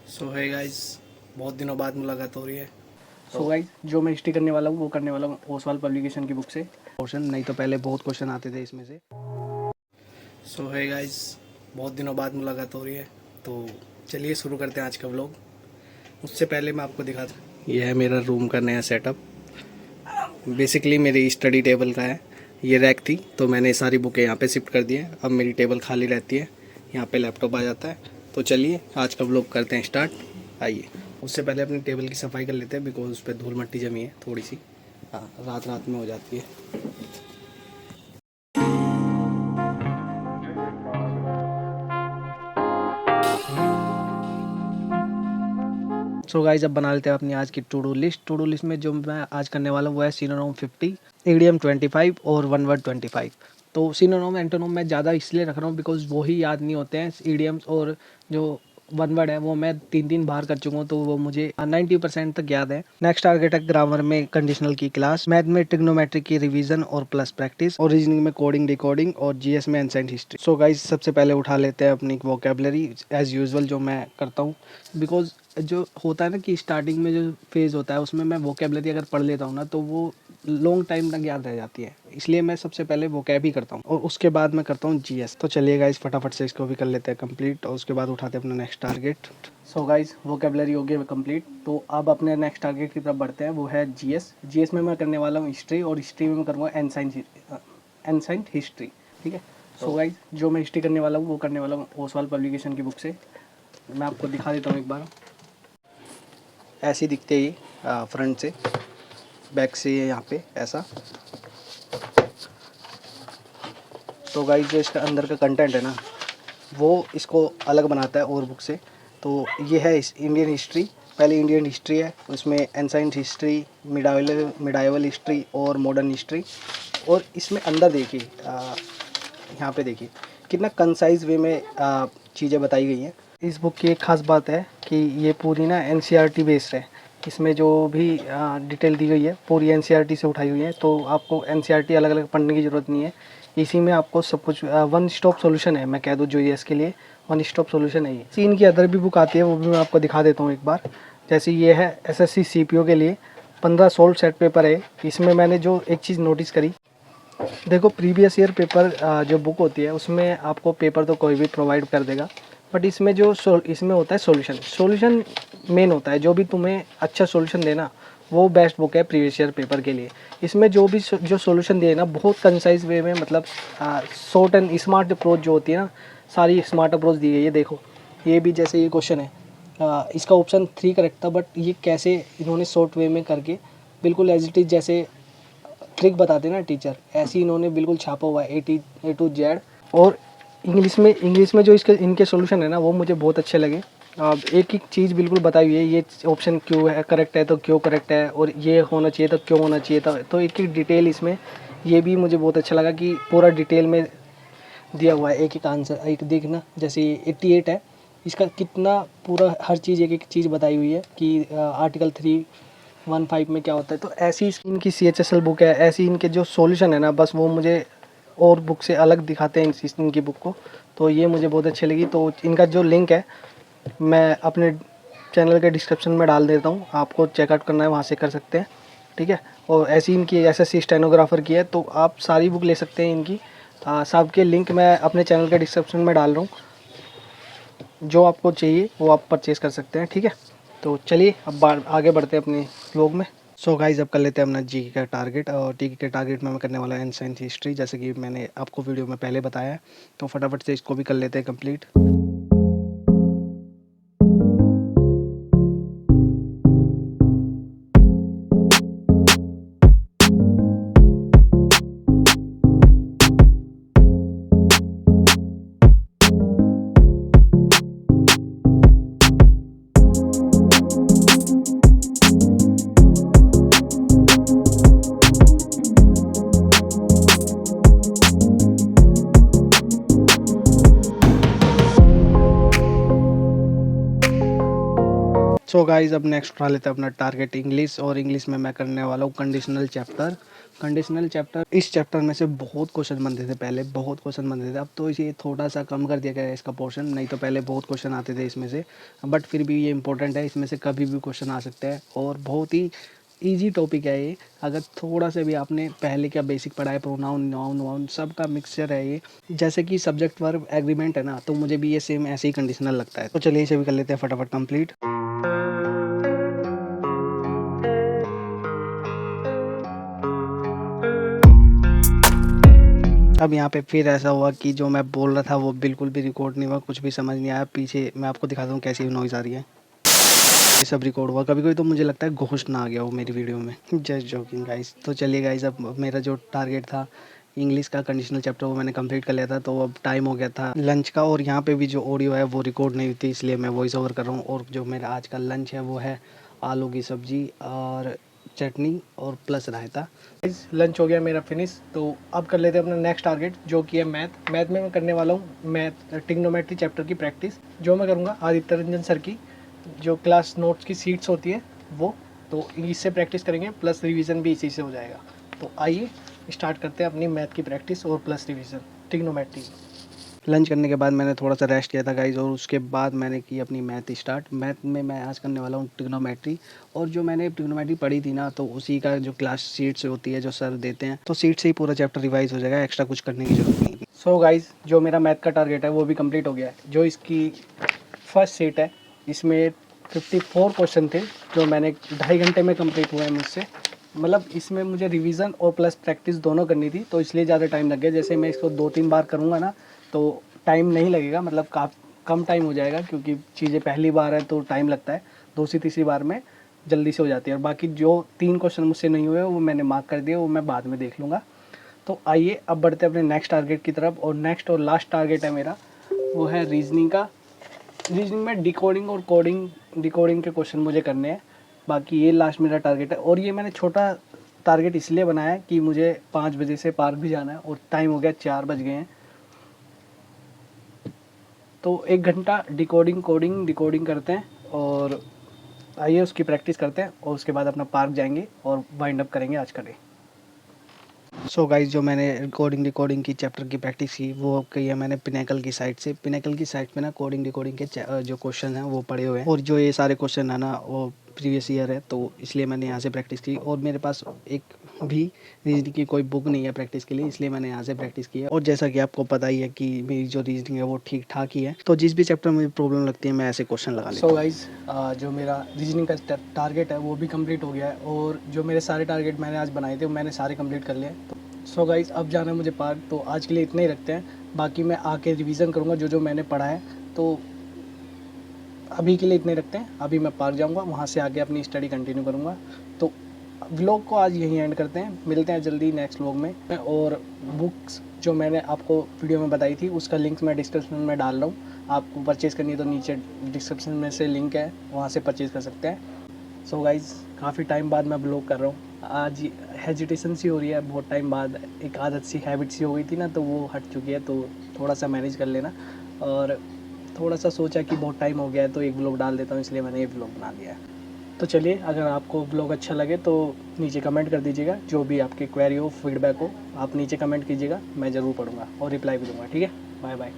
सो है गाइस, बहुत दिनों बाद मुलाकात हो रही है। सो गाइस, जो मैं हिस्ट्री करने वाला हूँ वो करने वाला हूँ ओसवाल पब्लिकेशन की बुक से क्वेश्चन। नहीं तो पहले बहुत क्वेश्चन आते थे इसमें से। सो है गाइस, बहुत दिनों बाद मुलाकात हो रही है। तो चलिए शुरू करते हैं आज का व्लॉग। उससे पहले मैं आपको दिखाता, यह है मेरा रूम का नया सेटअप। बेसिकली मेरी स्टडी टेबल का है। ये रैक थी तो मैंने सारी बुकें यहाँ पे शिफ्ट कर दी है। अब मेरी टेबल खाली रहती है, यहाँ पे लैपटॉप आ जाता है। तो चलिए आज का व्लॉग करते हैं स्टार्ट। आइए, उससे पहले अपनी टेबल की सफाई कर लेते हैं बिकॉज उस पर धूल मट्टी जमी है थोड़ी सी। हाँ, रात रात में हो जाती है। सो गाइस, अब बना लेते हैं अपनी आज की to do list. To do list में जो मैं आज करने वाला हूँ वो है सिनोनिम 50, ईडियम 25 और वन वर्ड 25। तो सिनोनिम एंटोनिम मैं ज़्यादा इसलिए रख रहा हूँ बिकॉज वो ही याद नहीं होते हैं। ईडियम्स और जो वन वर्ड है वो मैं 3 बार कर चुका हूँ, तो वो मुझे 90% तक याद है। नेक्स्ट टारगेट है ग्रामर में कंडीशनल की क्लास, मैथ में ट्रिग्नोमेट्रिक की रिवीजन और प्लस प्रैक्टिस, और रीजनिंग में कोडिंग डिकोडिंग, और जीएस में एंसेंट हिस्ट्री। सो गाइस, सबसे पहले उठा लेते हैं अपनी वोकेबलरी एज यूजुअल जो मैं करता हूँ। बिकॉज जो होता है ना कि स्टार्टिंग में जो फेज़ होता है उसमें मैं वोकेबलरी अगर पढ़ लेता हूँ ना तो वो लॉन्ग टाइम तक याद रह जाती है। इसलिए मैं सबसे पहले वोकैब ही करता हूँ और उसके बाद मैं करता हूँ जीएस। तो चलिए गाइस, फटाफट से इसको भी कर लेते हैं कंप्लीट और उसके बाद उठाते हैं अपना next target. So guys, vocabulary हो गया कंप्लीट। तो अब अपने नेक्स्ट टारगेट की तरफ बढ़ते हैं, वो है जीएस। जीएस में मैं करने वाला हूँ हिस्ट्री, और हिस्ट्री में मैं करूँगा एंसेंट हिस्ट्री। ठीक है। सो गाइस, जो मैं हिस्ट्री करने वाला हूँ वो करने वाला हूँ ओसवाल पब्लिकेशन की बुक से। मैं आपको दिखा देता हूँ एक बार। ऐसी दिखते ही फ्रंट से, बैक से ये यहाँ पे ऐसा। तो गाइस, जो इसका अंदर का कंटेंट है ना वो इसको अलग बनाता है और बुक से। तो ये है इंडियन हिस्ट्री। पहले इंडियन हिस्ट्री है, उसमें एंसेंट हिस्ट्री, मिडाइवल हिस्ट्री और मॉडर्न हिस्ट्री। और इसमें अंदर देखिए, यहाँ पे देखिए कितना कंसाइज वे में चीज़ें बताई गई हैं। इस बुक की एक ख़ास बात है कि ये पूरी ना एनसीईआरटी बेस्ड है। इसमें जो भी डिटेल दी गई है पूरी एनसीईआरटी से उठाई हुई है, तो आपको एनसीईआरटी अलग अलग पढ़ने की ज़रूरत नहीं है। इसी में आपको सब कुछ वन स्टॉप सॉल्यूशन है। मैं कह दूँ जो ये इसके लिए वन स्टॉप सॉल्यूशन है ये। सीन की अदर भी बुक आती है, वो भी मैं आपको दिखा देता हूँ एक बार। जैसे ये है एसएससी सीपीओ के लिए 15 सोल्व सेट पेपर है। इसमें मैंने जो एक चीज़ नोटिस करी, देखो प्रीवियस ईयर पेपर जो बुक होती है उसमें आपको पेपर तो कोई भी प्रोवाइड कर देगा, बट इसमें जो इसमें होता है सॉल्यूशन मेन होता है। जो भी तुम्हें अच्छा सॉल्यूशन देना वो बेस्ट बुक है प्रीवियस ईयर पेपर के लिए। इसमें जो भी जो सॉल्यूशन दिए ना बहुत कंसाइज वे में, मतलब शॉर्ट एंड स्मार्ट अप्रोच जो होती है ना, सारी स्मार्ट अप्रोच दी गई है। देखो ये भी जैसे ये क्वेश्चन है, इसका ऑप्शन 3 करेक्ट था, बट ये कैसे इन्होंने शॉर्ट वे में करके बिल्कुल एज इट इज़ जैसे ट्रिक बताते ना टीचर, ऐसे ही इन्होंने बिल्कुल छापा हुआ है ए टू जेड। और इंग्लिश में जो इसके इनके सॉल्यूशन है ना वो मुझे बहुत अच्छे लगे। अब एक एक चीज़ बिल्कुल बताई हुई है, ये ऑप्शन क्यों है करेक्ट है तो क्यों करेक्ट है, और ये होना चाहिए तो क्यों होना चाहिए था। तो एक एक डिटेल इसमें, ये भी मुझे बहुत अच्छा लगा कि पूरा डिटेल में दिया हुआ है एक एक आंसर। एक देखना जैसे 88 है, इसका कितना पूरा हर चीज़ एक एक चीज़ बताई हुई है कि आर्टिकल 315 में क्या होता है। तो ऐसी इनकी CHSL बुक है, ऐसी इनके जो सॉल्यूशन है ना बस वो मुझे और बुक से अलग दिखाते हैं इनकी बुक को। तो ये मुझे बहुत अच्छी लगी। तो इनका जो लिंक है मैं अपने चैनल के डिस्क्रिप्शन में डाल देता हूँ, आपको चेकआउट करना है वहाँ से कर सकते हैं। ठीक है। और ऐसी इनकी एसएससी स्टेनोग्राफर की है, तो आप सारी बुक ले सकते हैं इनकी। सबके लिंक मैं अपने चैनल के डिस्क्रिप्शन में डाल रहा हूँ, जो आपको चाहिए वो आप परचेज़ कर सकते हैं। ठीक है। तो चलिए अब आगे बढ़ते हैं अपने व्लॉग में। सो गाइस, अब कर लेते हैं अपना जी का टारगेट। और टी के टारगेट में मैं करने वाला है एंसेंट हिस्ट्री, जैसे कि मैंने आपको वीडियो में पहले बताया है। तो फटाफट से इसको भी कर लेते हैं कंप्लीट। सो गाइस अब नेक्स्ट उठा लेते हैं अपना टारगेट इंग्लिश, और इंग्लिश में मैं करने वाला हूँ कंडीशनल चैप्टर। कंडीशनल चैप्टर, इस चैप्टर में से बहुत क्वेश्चन बनते थे पहले, बहुत क्वेश्चन बनते थे। अब तो ये थोड़ा सा कम कर दिया गया है इसका पोर्शन, नहीं तो पहले बहुत क्वेश्चन आते थे इसमें से। बट फिर भी ये इंपॉर्टेंट है, इसमें से कभी भी क्वेश्चन आ सकते हैं और बहुत ही ईजी टॉपिक है ये। अगर थोड़ा सा भी आपने पहले क्या बेसिक पढ़ा है, प्रोनाउन नाउन वाउन सब का मिक्सचर है ये। जैसे कि सब्जेक्ट वर्ब एग्रीमेंट है ना, तो मुझे भी ये सेम ऐसे ही कंडीशनल लगता है। तो चलिए इसे भी कर लेते हैं फटाफट कंप्लीट। अब यहाँ पे फिर ऐसा हुआ कि जो मैं बोल रहा था वो बिल्कुल भी रिकॉर्ड नहीं हुआ, कुछ भी समझ नहीं आया। पीछे मैं आपको दिखाता हूँ कैसी नॉइज़ आ रही है। ये सब रिकॉर्ड हुआ, कभी कभी तो मुझे लगता है घोस्ट ना आ गया हो मेरी वीडियो में। Just joking guys. तो चलिए गाइस, अब मेरा जो टारगेट था इंग्लिश का कंडीशनल चैप्टर वो मैंने कंप्लीट कर लिया था। तो अब टाइम हो गया था लंच का, और यहाँ पे भी जो ऑडियो है वो रिकॉर्ड नहीं हुई थी, इसलिए मैं वॉइस ओवर कर रहा हूँ। और जो मेरा आज का लंच है वो है आलू की सब्जी और चटनी और प्लस रायता। लंच हो गया मेरा फिनिश। तो अब कर लेते हैं अपना नेक्स्ट टारगेट, जो कि है मैथ। मैथ में मैं करने वाला हूँ मैथ ट्रिग्नोमेट्री चैप्टर की प्रैक्टिस, जो मैं करूँगा आदित्य रंजन सर की जो क्लास नोट्स की सीट्स होती है वो। तो इससे प्रैक्टिस करेंगे, प्लस रिवीजन भी इसी से हो जाएगा। तो आइए स्टार्ट करते हैं अपनी मैथ की प्रैक्टिस और प्लस रिवीजन ट्रिग्नोमेट्री। लंच करने के बाद मैंने थोड़ा सा रेस्ट किया था गाइज, और उसके बाद मैंने की अपनी मैथ स्टार्ट। मैथ में मैं आज करने वाला हूँ ट्रिग्नोमेट्री, और जो मैंने ट्रिग्नोमेट्री पढ़ी थी ना, तो उसी का जो क्लास सीट्स होती है जो सर देते हैं, तो सीट से ही पूरा चैप्टर रिवाइज हो जाएगा, एक्स्ट्रा कुछ करने की जरूरत नहीं। सो गाइज, जो मेरा मैथ का टारगेट है वो भी कंप्लीट हो गया है। जो इसकी फर्स्ट सीट है, इसमें 54 क्वेश्चन थे जो मैंने 2.5 घंटे में कंप्लीट हुआ है मुझसे। मतलब इसमें मुझे रिवीजन और प्लस प्रैक्टिस दोनों करनी थी, तो इसलिए ज़्यादा टाइम लग गया। जैसे मैं इसको 2-3 बार करूँगा ना तो टाइम नहीं लगेगा, मतलब कम टाइम हो जाएगा, क्योंकि चीज़ें पहली बार है तो टाइम लगता है। दूसरी तीसरी बार में जल्दी से हो जाती है। और बाकी जो 3 क्वेश्चन मुझसे नहीं हुए वो मैंने मार्क कर दिए, वो मैं बाद में देख लूँगा। तो आइए अब बढ़ते हैं अपने नेक्स्ट टारगेट की तरफ। और नेक्स्ट और लास्ट टारगेट है मेरा, वो है रीजनिंग का। रीजनिंग में डिकोडिंग के क्वेश्चन मुझे करने हैं। बाकी ये लास्ट मेरा टारगेट है। और ये मैंने छोटा टारगेट इसलिए बनाया है कि मुझे 5 बजे से पार्क भी जाना है, और टाइम हो गया 4 बज गए हैं। तो 1 घंटा डिकोडिंग करते हैं, और आइए उसकी प्रैक्टिस करते हैं, और उसके बाद अपना पार्क जाएंगे और वाइंड अप करेंगे आज का डे। सो गाइज, जो मैंने डिकोडिंग की चैप्टर की प्रैक्टिस की वो की है मैंने पिनेकल की साइट से। पिनेकल की साइट पे ना डिकोडिंग के जो क्वेश्चन हैं वो पड़े हुए हैं, और जो ये सारे क्वेश्चन है ना वो प्रीवियस ईयर है, तो इसलिए मैंने यहाँ से प्रैक्टिस की। और मेरे पास एक भी रीजनिंग की कोई बुक नहीं है प्रैक्टिस के लिए, इसलिए मैंने यहाँ से प्रैक्टिस की है। और जैसा कि आपको पता ही है कि मेरी जो रीजनिंग है वो ठीक ठाक ही है, तो जिस भी चैप्टर में मुझे प्रॉब्लम लगती है मैं ऐसे क्वेश्चन लगा लेता हूँ। सो गाइज, जो मेरा रीजनिंग का टारगेट है वो भी कंप्लीट हो गया है, और जो मेरे सारे टारगेट मैंने आज बनाए थे वो मैंने सारे कंप्लीट कर लिए हैं। सो गाइस, अब जाना है मुझे पार्क, तो आज के लिए इतना ही रखते हैं। बाकी मैं आके रिवीजन करूँगा जो मैंने पढ़ा है। तो अभी के लिए इतने रखते हैं। अभी मैं पार्क जाऊँगा, वहाँ से आके अपनी स्टडी कंटिन्यू करूँगा। तो व्लॉग को आज यहीं एंड करते हैं, मिलते हैं जल्दी नेक्स्ट व्लॉग में। और बुक्स जो मैंने आपको वीडियो में बताई थी उसका लिंक मैं डिस्क्रिप्शन में डाल रहा हूँ। आपको परचेज़ करनी है तो नीचे डिस्क्रिप्शन में से लिंक है, वहाँ से परचेज़ कर सकते हैं। सो गाइज़, काफ़ी टाइम बाद मैं ब्लॉग कर रहा हूँ। आज हेजिटेशन सी हो रही है, बहुत टाइम बाद एक आदत सी हैबिट सी हो गई थी ना, तो वो हट चुकी है। तो थोड़ा सा मैनेज कर लेना। और थोड़ा सा सोचा कि बहुत टाइम हो गया है तो एक ब्लॉग डाल देता हूँ, इसलिए मैंने ये ब्लॉग बना दिया है। तो चलिए, अगर आपको ब्लॉग अच्छा लगे तो नीचे कमेंट कर दीजिएगा। जो भी आपकी क्वेरी हो, फीडबैक हो, आप नीचे कमेंट कीजिएगा, मैं ज़रूर पढ़ूँगा और रिप्लाई भी दूँगा। ठीक है, बाय बाय।